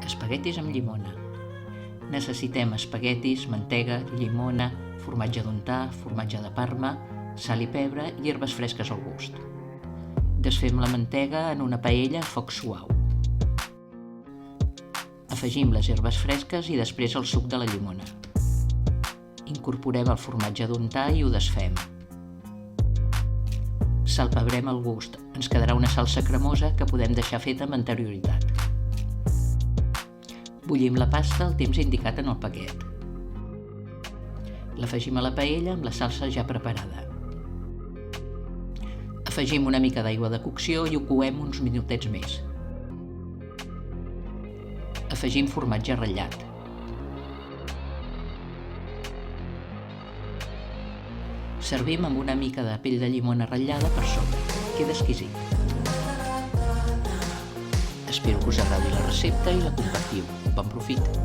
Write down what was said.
Espaguetis amb llimona. Necessitem espaguetis, mantega, llimona, formatge d'untar, formatge de Parma, sal i pebre i herbes fresques al gust. Desfem la mantega en una paella a foc suau. Afegim les herbes fresques i després el suc de la llimona. Incorporem el formatge d'untar i ho desfem. Salpebrem al gust. Ens quedarà una salsa cremosa que podem deixar feta amb anterioritat. Bullim la pasta al temps indicat en el paquet. L'afegim a la paella amb la salsa ja preparada. Afegim una mica d'aigua de cocció i ho coem uns minutets més. Afegim formatge ratllat. Servim amb una mica de pell de llimona ratllada per sobre. Queda exquisit. Espero que us agradi la recepta i la compartiu. Bon profit!